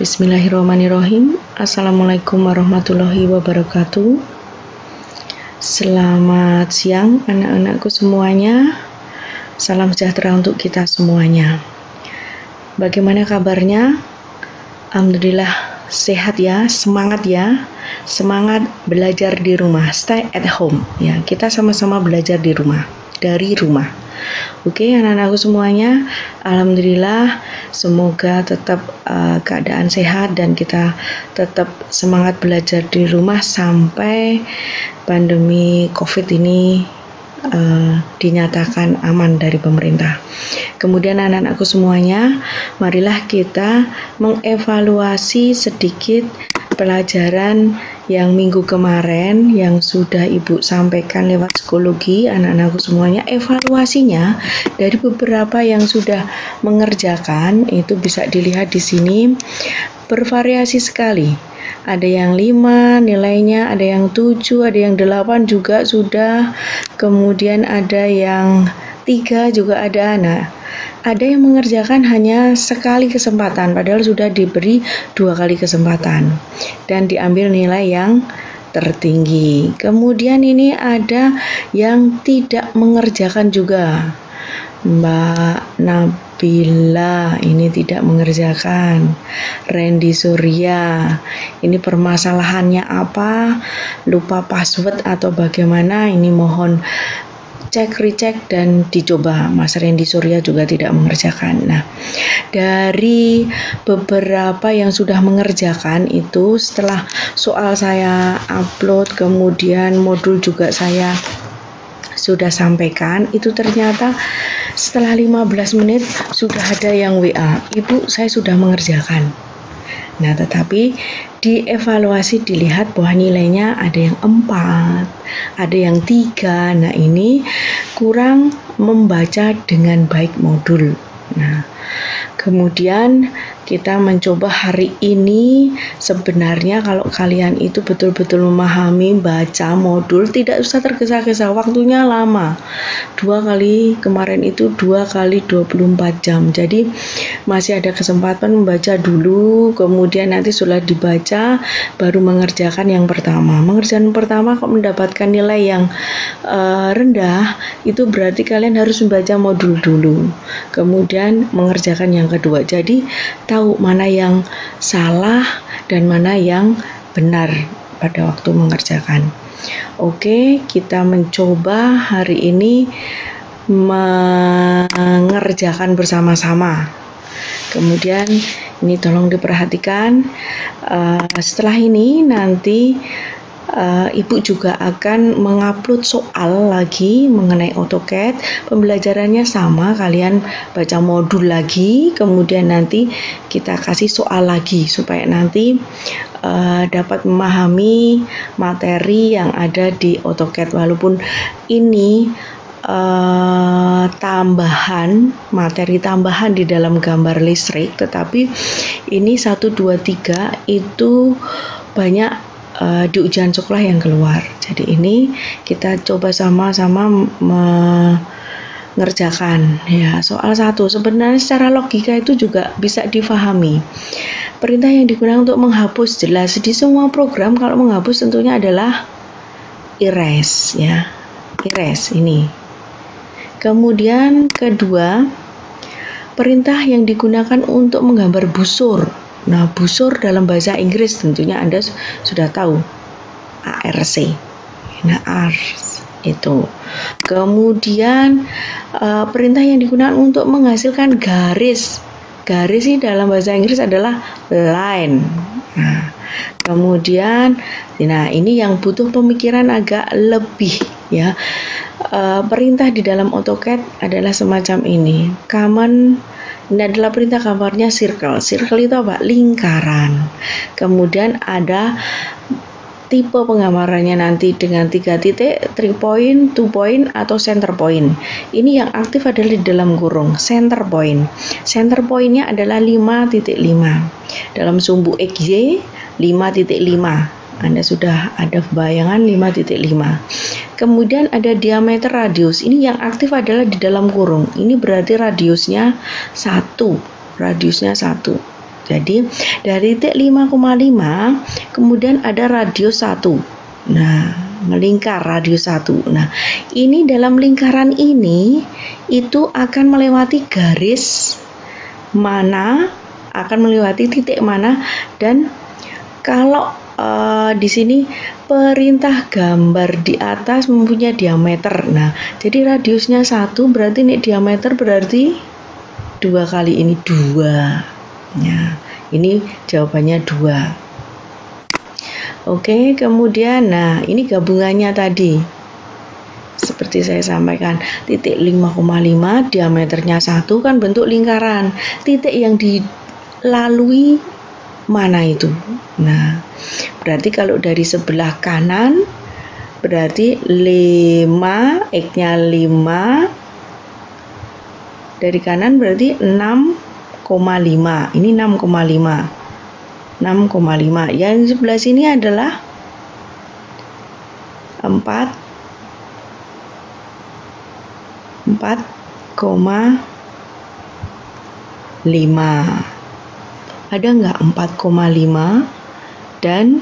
Bismillahirrahmanirrahim. Assalamualaikum warahmatullahi wabarakatuh. Selamat siang anak-anakku semuanya. Salam sejahtera untuk kita semuanya. Bagaimana kabarnya? Alhamdulillah sehat ya, semangat ya. Semangat belajar di rumah, stay at home ya. Kita sama-sama belajar di rumah, dari rumah. Oke, anak-anakku semuanya, alhamdulillah semoga tetap keadaan sehat dan kita tetap semangat belajar di rumah sampai pandemi COVID ini dinyatakan aman dari pemerintah. Kemudian anak-anakku semuanya, marilah kita mengevaluasi sedikit pelajaran yang minggu kemarin yang sudah Ibu sampaikan lewat psikologi. Anak-anakku semuanya, evaluasinya dari beberapa yang sudah mengerjakan itu bisa dilihat di sini bervariasi sekali. Ada yang 5 nilainya, ada yang 7, ada yang 8 juga sudah, kemudian ada yang 3 juga ada. Nah, ada yang mengerjakan hanya sekali kesempatan padahal sudah diberi 2 kali kesempatan dan diambil nilai yang tertinggi. Kemudian ini ada yang tidak mengerjakan juga. Mbak Nabila ini tidak mengerjakan. Randy Surya ini permasalahannya apa? Lupa password atau bagaimana? Ini mohon recheck dan dicoba. Mas Randy Surya juga tidak mengerjakan. Nah, dari beberapa yang sudah mengerjakan itu setelah soal saya upload, kemudian modul juga saya sudah sampaikan, itu ternyata setelah 15 menit sudah ada yang WA, Ibu saya sudah mengerjakan. Nah, tetapi dievaluasi dilihat bahwa nilainya ada yang 4, ada yang 3. Nah, ini kurang membaca dengan baik modul. Nah, kemudian kita mencoba hari ini. Sebenarnya kalau kalian itu betul-betul memahami baca modul, tidak usah tergesa-gesa, waktunya lama. 2 kali kemarin itu 2 kali 24 jam. Jadi masih ada kesempatan membaca dulu, kemudian nanti setelah dibaca baru mengerjakan yang pertama. Mengerjakan pertama kok mendapatkan nilai yang rendah, itu berarti kalian harus membaca modul dulu, kemudian mengerjakan yang kedua. Jadi tahu mana yang salah dan mana yang benar pada waktu mengerjakan. Oke, kita mencoba hari ini mengerjakan bersama-sama. Kemudian ini tolong diperhatikan. Setelah ini nanti Ibu juga akan mengupload soal lagi mengenai AutoCAD. Pembelajarannya sama, kalian baca modul lagi, kemudian nanti kita kasih soal lagi supaya nanti dapat memahami materi yang ada di AutoCAD. Walaupun ini materi tambahan di dalam gambar listrik, tetapi ini 1, 2, 3 itu banyak di ujian sekolah yang keluar. Jadi ini kita coba sama-sama mengerjakan ya. Soal 1 sebenarnya secara logika itu juga bisa difahami. Perintah yang digunakan untuk menghapus jelas di semua program. Kalau menghapus tentunya adalah erase ya. Erase ini. Kemudian kedua, perintah yang digunakan untuk menggambar busur. Nah, busur dalam bahasa Inggris tentunya Anda sudah tahu, ARC. Nah, ARC itu. Kemudian perintah yang digunakan untuk menghasilkan garis. Garis ini dalam bahasa Inggris adalah line. Nah, kemudian ini yang butuh pemikiran agak lebih ya. Perintah di dalam AutoCAD adalah semacam ini. Ini adalah perintah gambarnya circle. Circle itu apa? Lingkaran. Kemudian ada tipe penggambarannya nanti dengan 3 titik, 3 point, 2 point, atau center point. Ini yang aktif adalah di dalam kurung, center point. Center pointnya adalah 5.5. Dalam sumbu XY 5.5. Anda sudah ada bayangan 5.5. Kemudian ada diameter radius. Ini yang aktif adalah di dalam kurung. Ini berarti radiusnya 1. Jadi dari titik 5,5 kemudian ada radius 1. Nah, melingkar radius 1. Nah, ini dalam lingkaran ini itu akan melewati garis mana, akan melewati titik mana, dan kalau di sini perintah gambar di atas mempunyai diameter. Nah, jadi radiusnya 1 berarti ini diameter berarti 2 kali ini 2. Ya, ini jawabannya 2. Oke, kemudian nah ini gabungannya tadi. Seperti saya sampaikan, titik 5,5 diameternya 1 kan bentuk lingkaran. Titik yang dilalui mana itu? Nah, berarti kalau dari sebelah kanan berarti 5, X-nya 5. Dari kanan berarti 6,5. Ini 6,5. 6,5. Yang sebelah sini adalah 4,5. Ada nggak 4,5 dan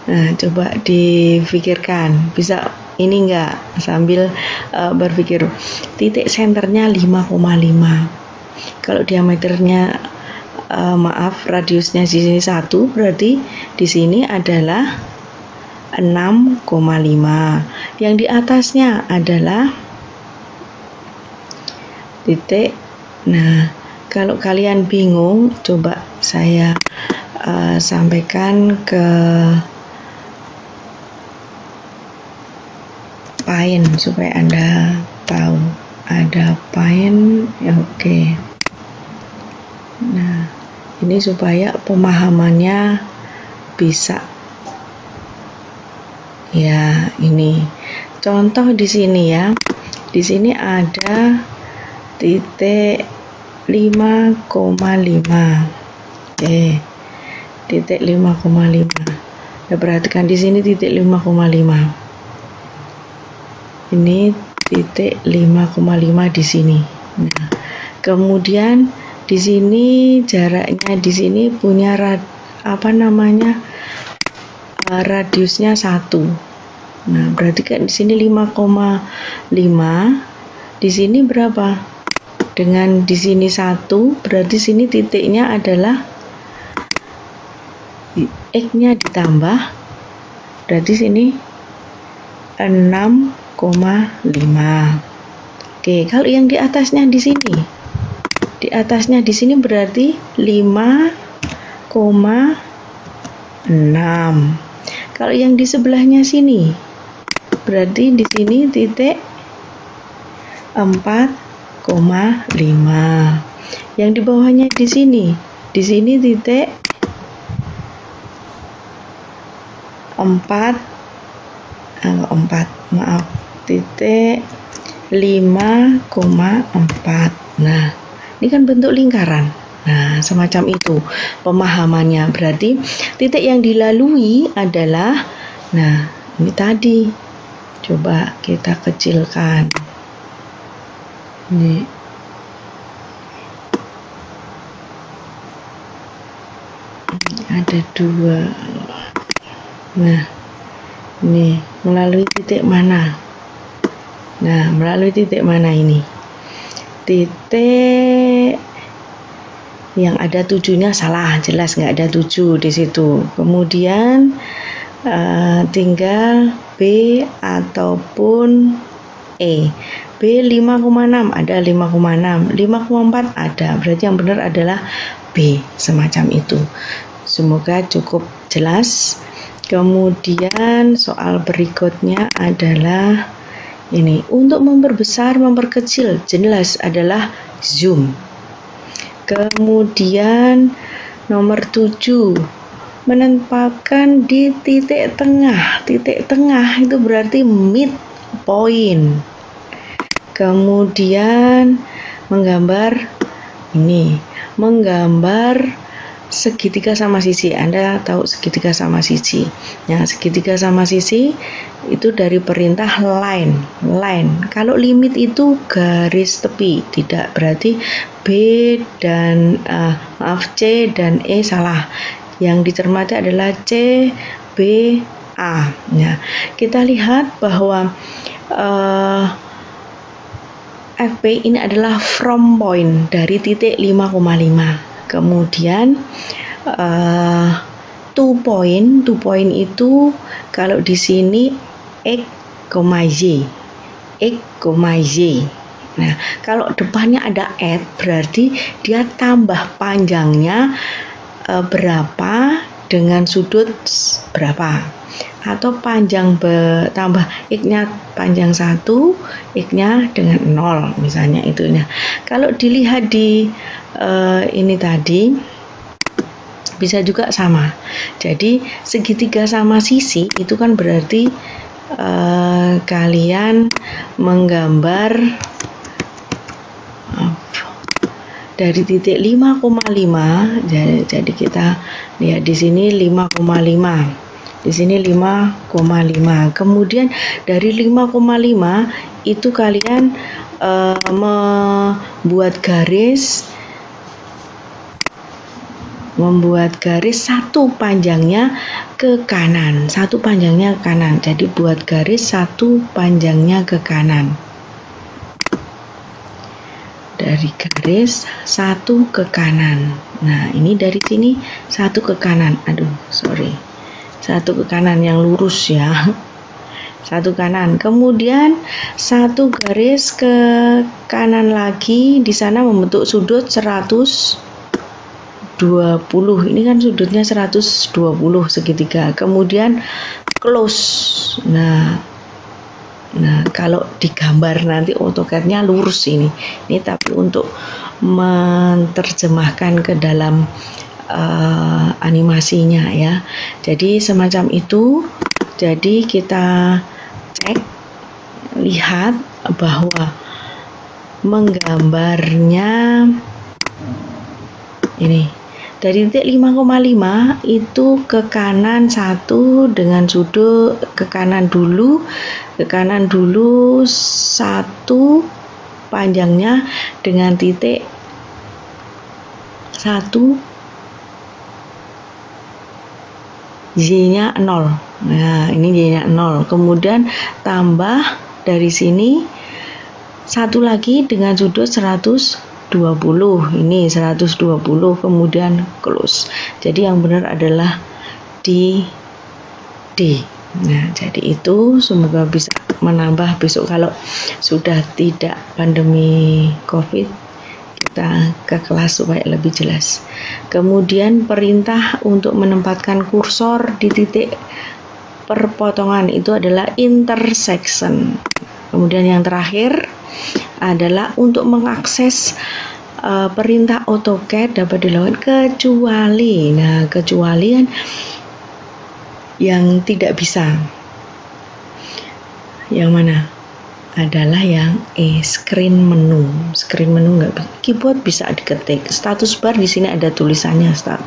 nah, coba dipikirkan, bisa ini enggak sambil berpikir. Titik senternya 5,5. Kalau diameternya radiusnya di sini 1, berarti di sini adalah 6,5. Yang di atasnya adalah titik. Nah, kalau kalian bingung, coba saya sampaikan ke pain supaya Anda tahu. Ada pain ya, oke. Nah, ini supaya pemahamannya bisa. Ya, ini contoh di sini ya. Di sini ada titik 5,5. Oke. Titik 5,5. Ya, perhatikan di sini titik 5,5. Ini titik 5,5 di sini. Nah, kemudian di sini jaraknya di sini punya radiusnya 1. Nah, berarti kan di sini 5,5. Di sini berapa? Dengan di sini 1, berarti sini titiknya adalah X-nya ditambah, berarti sini 6,5. Oke, kalau yang di atasnya di sini. Di atasnya di sini berarti 5,6. Kalau yang di sebelahnya sini berarti di sini titik 4,5. Yang di bawahnya di sini titik 4, titik 5,4. Nah, ini kan bentuk lingkaran. Nah, semacam itu pemahamannya. Berarti titik yang dilalui adalah, nah, ini tadi. Coba kita kecilkan. Ini ada 2. Nah, ini melalui titik mana? Nah, melalui titik mana ini? Titik yang ada 7-nya salah, jelas nggak ada 7 di situ. Kemudian tinggal B ataupun E. B 5,6 ada 5,6, 5,4 ada. Berarti yang benar adalah B, semacam itu. Semoga cukup jelas. Kemudian soal berikutnya adalah ini. Untuk memperbesar, memperkecil, jelas adalah zoom. Kemudian nomor 7, menempatkan di titik tengah. Titik tengah itu berarti midpoint. Kemudian menggambar ini, menggambar segitiga sama sisi. Anda tahu segitiga sama sisi. Nah, segitiga sama sisi itu dari perintah line. Kalau limit itu garis tepi, tidak berarti B dan C dan E salah. Yang dicermati adalah C, B, A. Nah, kita lihat bahwa FP ini adalah from point dari titik 5,5. Kemudian to point itu kalau di sini X, Y. Nah, kalau depannya ada at berarti dia tambah panjangnya berapa dengan sudut berapa, atau panjang tambah x-nya panjang 1, x-nya dengan 0 misalnya itu. Nah, kalau dilihat di ini tadi bisa juga sama. Jadi segitiga sama sisi itu kan berarti kalian menggambar dari titik 5,5. Jadi kita lihat di sini 5,5. Di sini 5,5. Kemudian dari 5,5 itu kalian membuat garis satu panjangnya ke kanan, jadi buat garis satu panjangnya ke kanan, dari garis satu ke kanan. Nah, ini dari sini satu ke kanan, satu ke kanan yang lurus ya, satu kanan. Kemudian satu garis ke kanan lagi, di sana membentuk sudut 120. Ini kan sudutnya 120 segitiga. Kemudian close. Nah, kalau digambar nanti AutoCAD-nya lurus ini. Ini tapi untuk menerjemahkan ke dalam animasinya ya. Jadi semacam itu. Jadi kita cek, lihat bahwa menggambarnya ini dari titik 5,5 itu ke kanan 1 dengan sudut ke kanan dulu 1 panjangnya dengan titik 1 Y-nya 0. Nah, ini Y-nya 0. Kemudian tambah dari sini satu lagi dengan sudut 120. Ini 120, kemudian close. Jadi yang benar adalah di D. Nah, jadi itu semoga bisa menambah besok kalau sudah tidak pandemi COVID, kita ke kelas supaya lebih jelas. Kemudian perintah untuk menempatkan kursor di titik perpotongan itu adalah intersection. Kemudian yang terakhir adalah untuk mengakses perintah AutoCAD dapat dilakukan kecuali. Nah, kecualian yang tidak bisa. Yang mana? Adalah yang screen menu. Screen menu nggak bisa. Keyboard bisa diketik. Status bar di sini ada tulisannya start.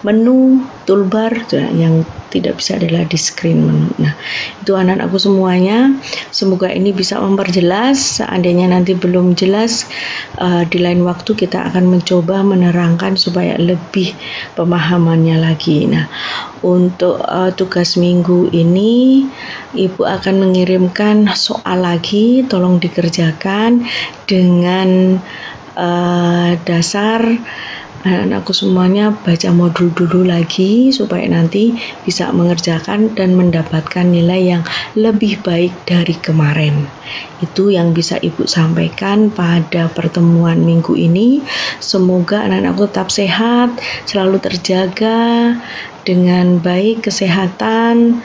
Menu, toolbar, yang tidak bisa adalah di screen menu. Nah, itu anak aku semuanya. Semoga ini bisa memperjelas. Seandainya nanti belum jelas, di lain waktu kita akan mencoba menerangkan supaya lebih pemahamannya lagi. Nah, untuk tugas minggu ini, Ibu akan mengirimkan soal lagi, tolong dikerjakan dengan dasar. Anakku semuanya baca modul dulu lagi supaya nanti bisa mengerjakan dan mendapatkan nilai yang lebih baik dari kemarin. Itu yang bisa Ibu sampaikan pada pertemuan minggu ini. Semoga anak-anakku tetap sehat, selalu terjaga dengan baik kesehatan,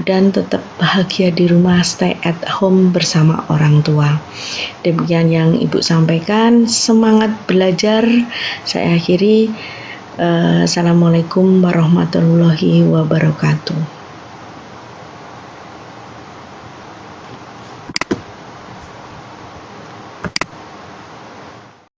dan tetap bahagia di rumah, stay at home bersama orang tua. Demikian yang Ibu sampaikan. Semangat belajar. Saya akhiri. Assalamualaikum warahmatullahi wabarakatuh.